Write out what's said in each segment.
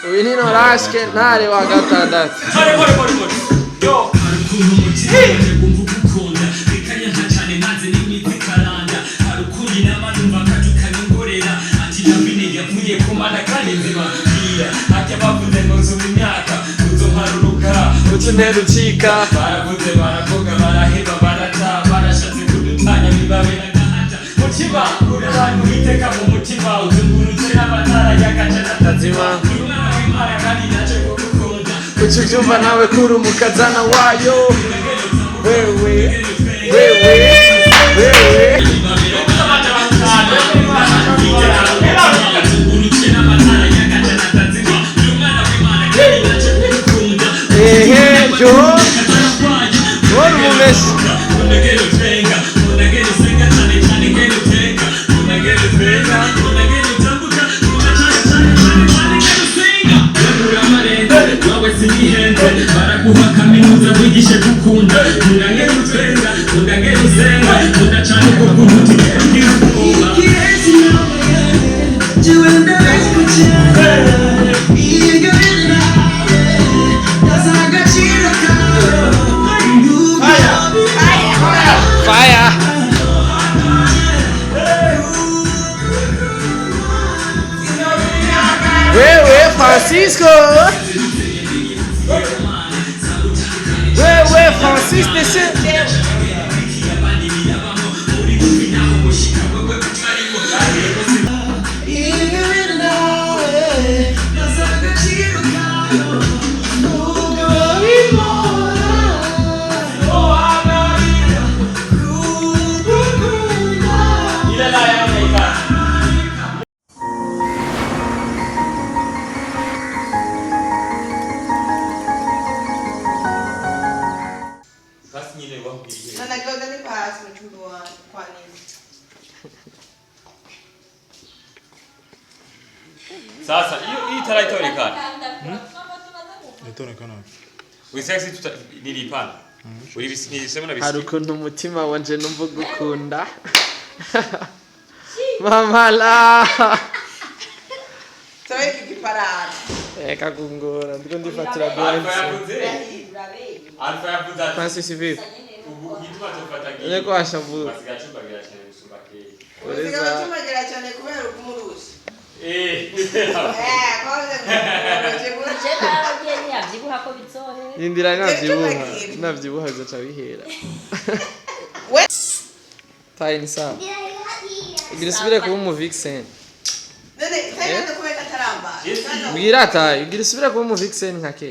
uyu ni norasque ntare wa gatandatu. Yo. Utunerucika baravuze baravuga baraheba barata barashatse kudutanya bibabera gahata mutima uri abantu biteka mu mutima uzungurutse n'amatara y'agacana atazima umwana w'Imana kandi naje kugukunda ucubyumva nawe kuri umukazana wayo wewe yo wari umumesi baraguha kaminuza wigishe gukunda ntangere utwenga ntangere usenga udacana ubwo ntutigera ugira ubwoba Ikirezi nawe jiwe ndabese kucyera fire wewe Francisco wewe Francis Destin Sasa hii tara itaonekana. Itaonekana. Wisexy nilipana. Nilisema na bisi. hari ukuntu umutima wanje numva gukunda mama la Sabe que parado. kagungora ndiko ndifatira gwanze Alfa yavuze Francis vipi ubu yitwa tofata giye. niko ashavuye Basigacupa birashye gusubake. Usigaye tumagira cyane kubera ukumurusha. Indira navyibuha bizoca bihera tayi ni sawa ugira usubire kuba umu vixen mbwira tayi ugira usubire kuba umu vixen nka ke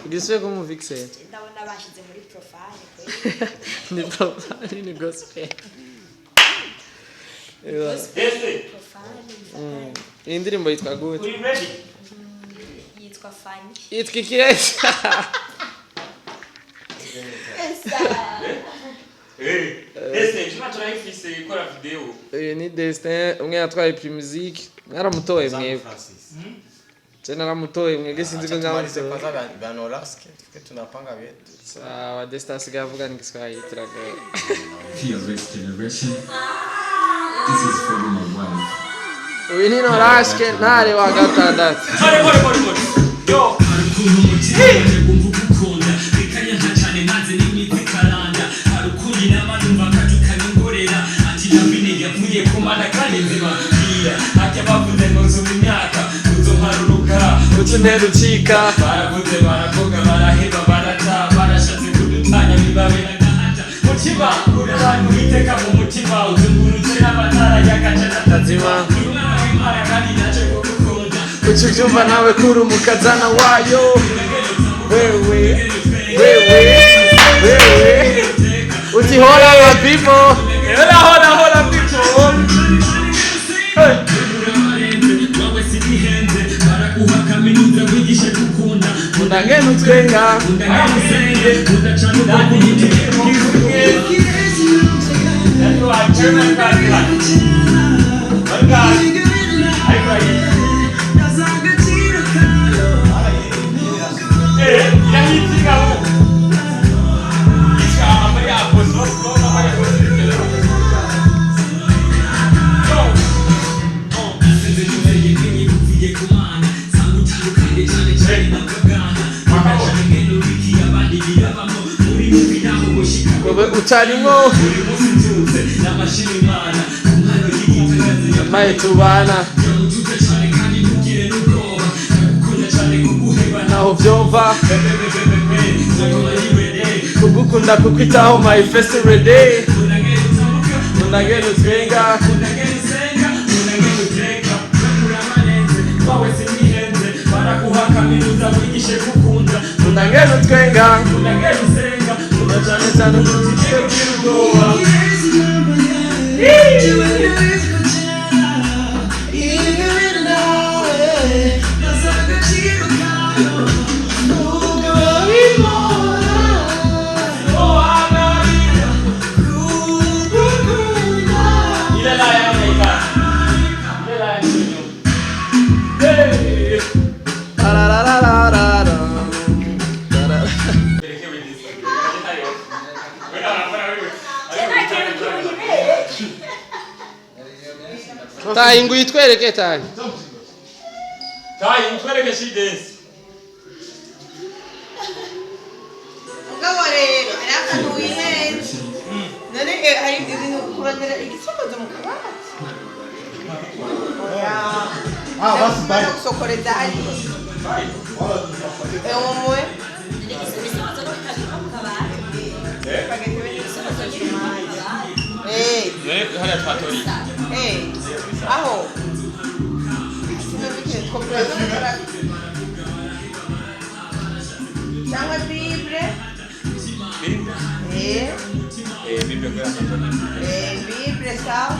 ugira usubire kuba umu vixen ndabona bashize muri profile ni profile ni gospel iyi ndirimbo yitwa gute yitwa Fanny yitwa Ikirezi Destin, tu m'as ifise ikora video. uyu ni Destin umwe yatwaye pri musique mwaramutoye mwebwe je naramutoye mwebwe sinzi ko nzamutoye kwanza vya norasque tunapanga vyetu sawa Destin asigaye avuga ni Kiswahili turagoye Fearless generation. This is for my wife. uyu ni norasque ntare wa gatandatu Yo. utunerucika baravuze baravuga baraheba barata barashatse kudutanya bibabera gahata mutima uri abantu biteka mu mutima uzungurutse n'amatara y'agacana atazima umwana w'Imana kandi naje kugukunda ucubyumva nawe kuri umukazana wayo wewe uti hola la people hola people undangene utwenga Sangu tangu kande utarimo maye tubana naho byova kugukunda kukwitaho my festival day unagenda utwenga unagenda utwenga cyane cyane ubwoba tayi ngo yitwereke tayi yitwereke she dance mugabo rero ari akantu wihenze none hari ibintu kurondera igisokozo mu kabati basi bari gusokoreza hari umwe hariya twatori aho cyangwa bible bible sawa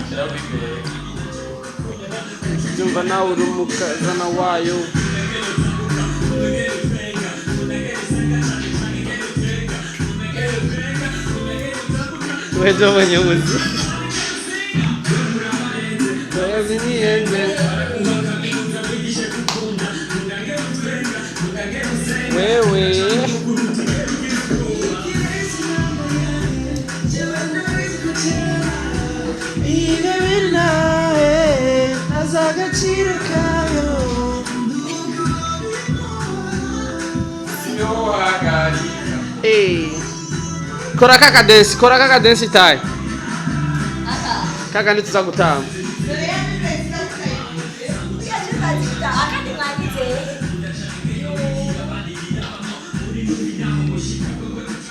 byumva nawe uri umukazana wayo wewe mwenye muziki wewe kora kaka dance tayi kaka nituza gutamba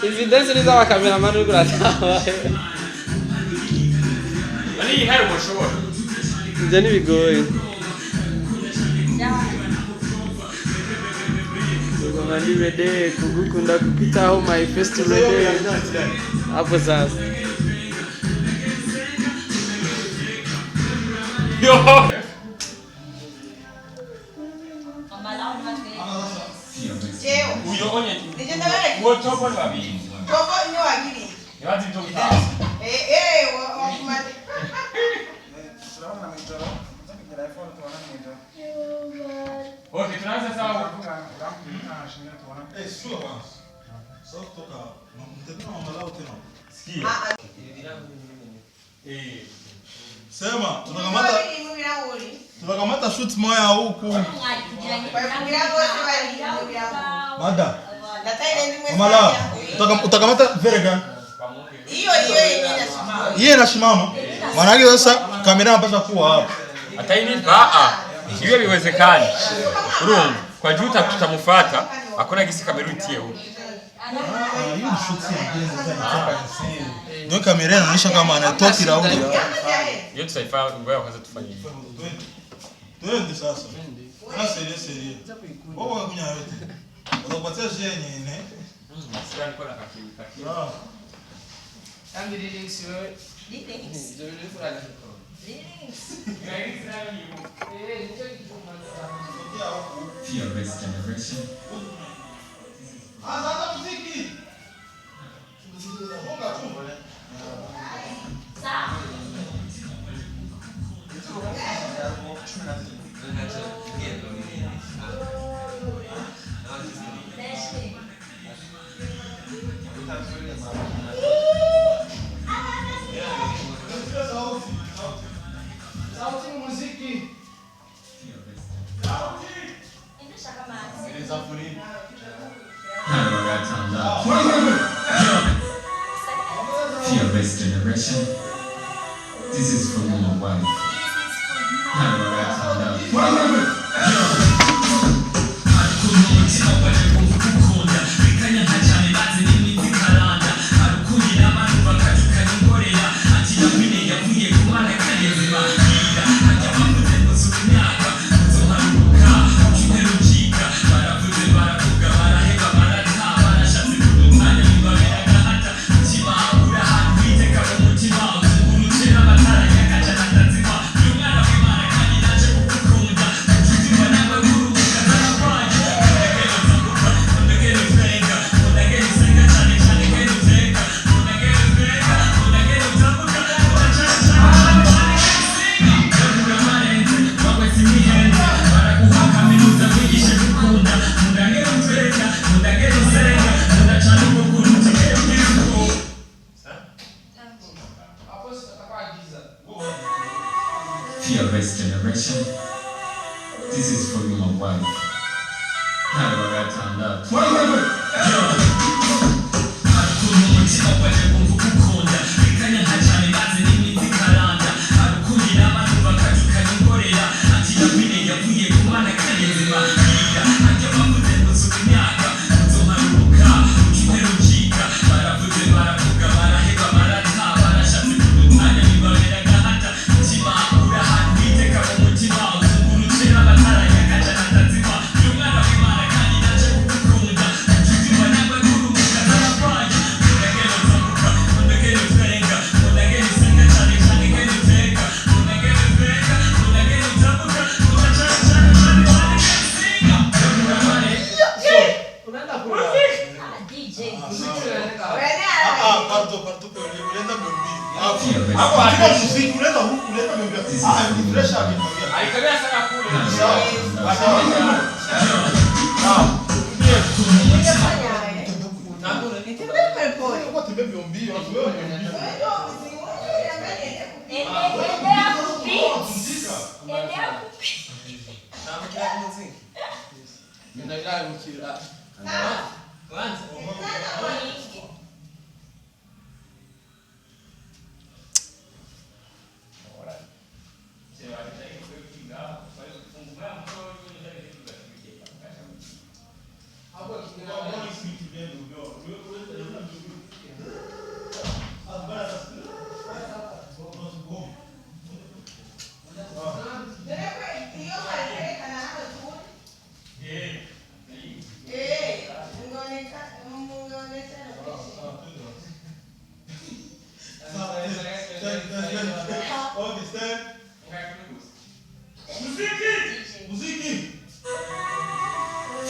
izi dance ni za cameraman uri kuratamba ari hari umushobora ibyo ntibigoye Mandi rede kugukunda kukwitaho my festival day hapo sasa yo uyo onye wo topo ni babiri topo ni wagiri yazi to gitaza wakumade okay tunaanza sawa sema tunakamata shoot moya huku mada mala utakamata verega hiyo inasimama maana yake sasa kamera inapaswa kuwa hapa hata hivi hiyo biwezekani urumva kwa juu tutamfuata hakuna gisi kamera itie huko hiyo shoot ndio kamera inaonyesha kama anatoka ila huko hiyo tutaifa ngoja kwanza tufanye hivi twende sasa serie wewe kunya yote unapatia jenye ne sasa niko na kaki tangi links wewe links ndio ile fulani Fear based generation. Ini Fearless generation. This is for you, my wife. Fearless generation. This is for you, my wife.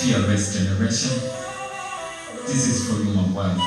Fearless generation. This is for you, my wife.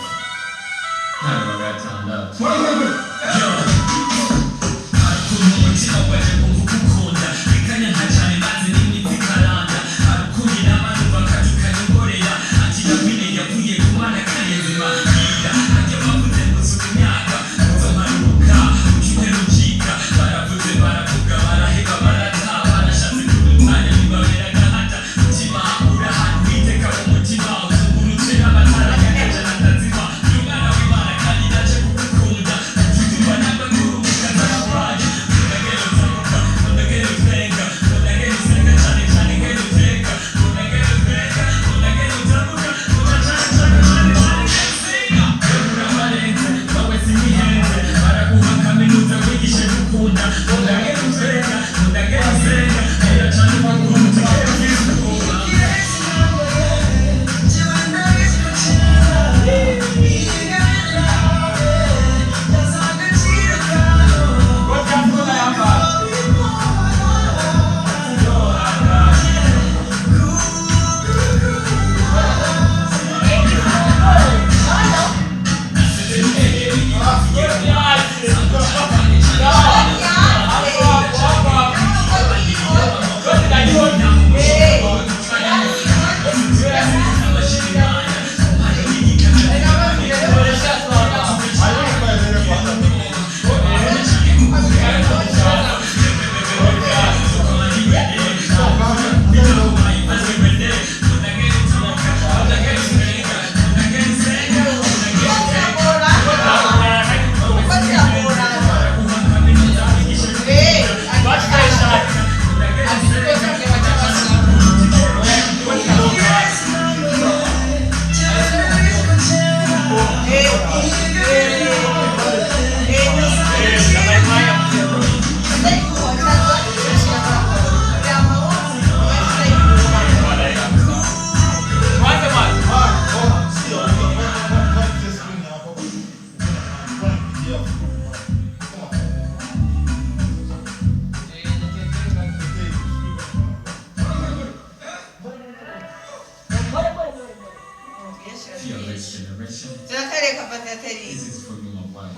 fearless generation. Tunakareka patateri. This is for you, my wife.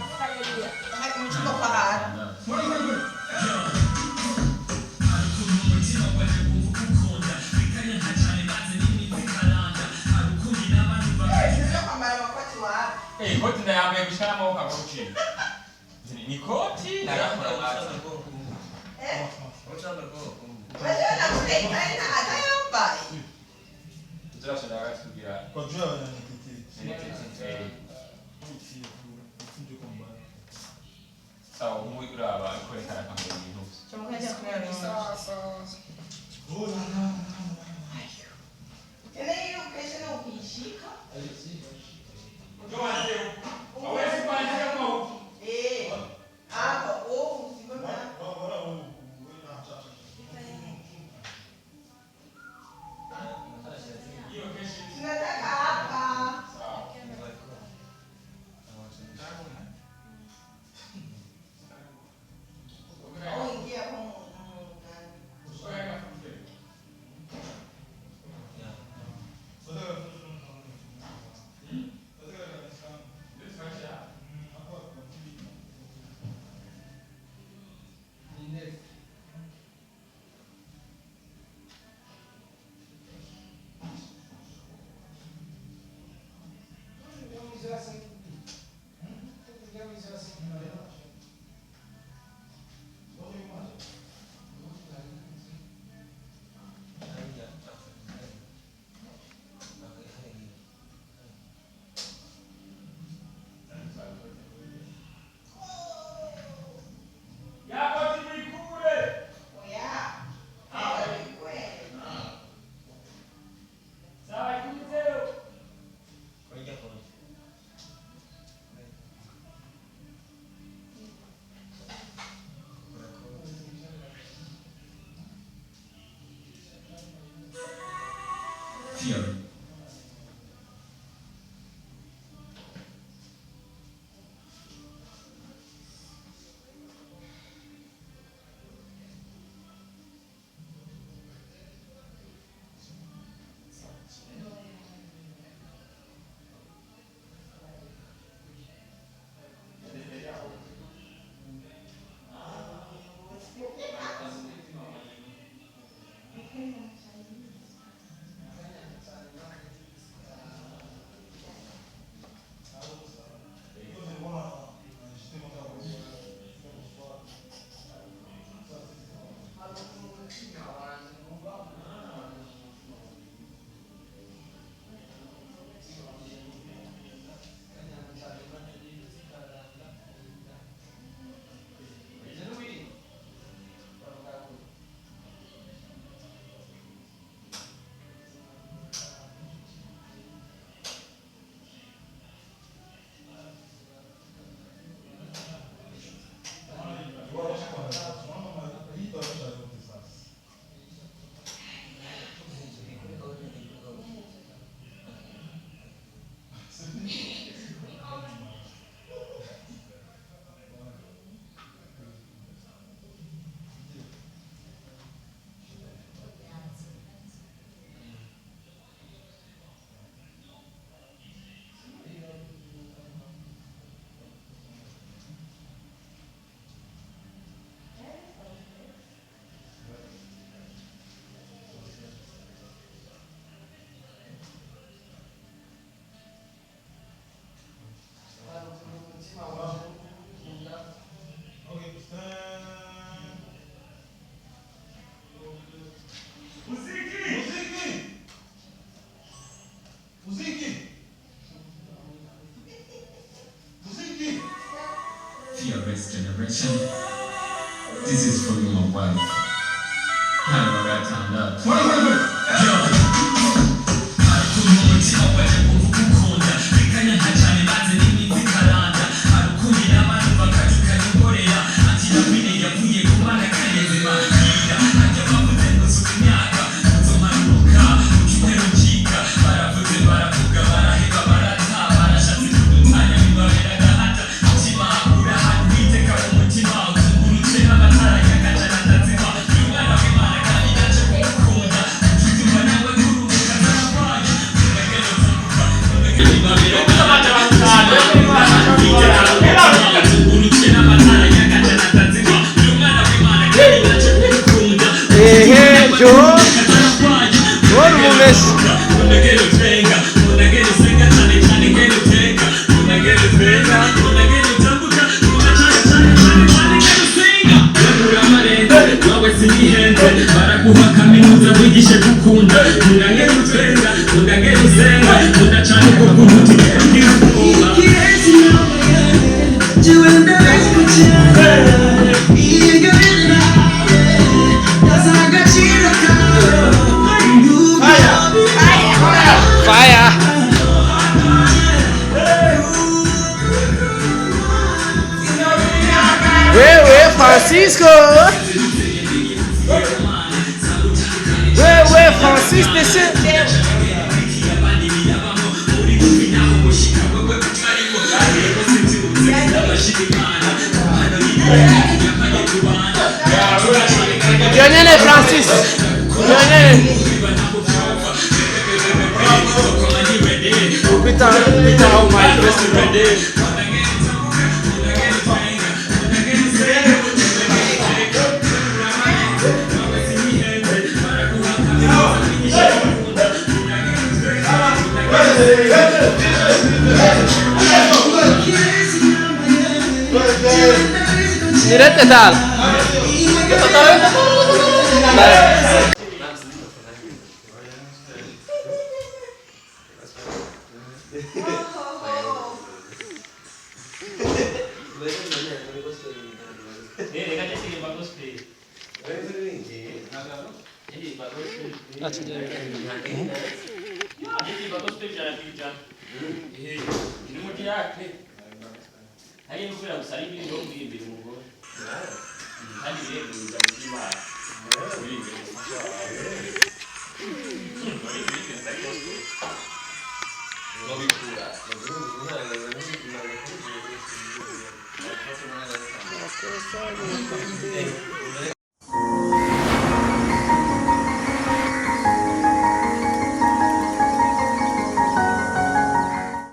Mchiko kwa hara. Koti ndayambaye gushika n'amaboko aguci. Ni koti nagakora bwaza. Wajona kule aina atayambaye. Turashaka kugira. Kwa jua wananitete. Sawa umuwi uraba ikorekana kamwe ibintu. Chomokaje kuna sawa. Tena hiyo kesho na ukishika. Hawezi kuandika kama huko. Hapa usimama. Hiyo kesho Tunataka hapa. Oh, ingia kwa ndani. Fear. Fearless generation. This is for you, my wife. Never got time up. fresh. baraguha kaminuza wigishe gukunda ntangere utwenga ntangere usenga ndacane ko kumutima Ikirezi jiwe ndabeze kucyane igabira yazagacira kawe Fire. Wewe Francisco. Wewe Francis descend. Lionel Francis. Lionel. Putain, oh my best ready. Direct tal.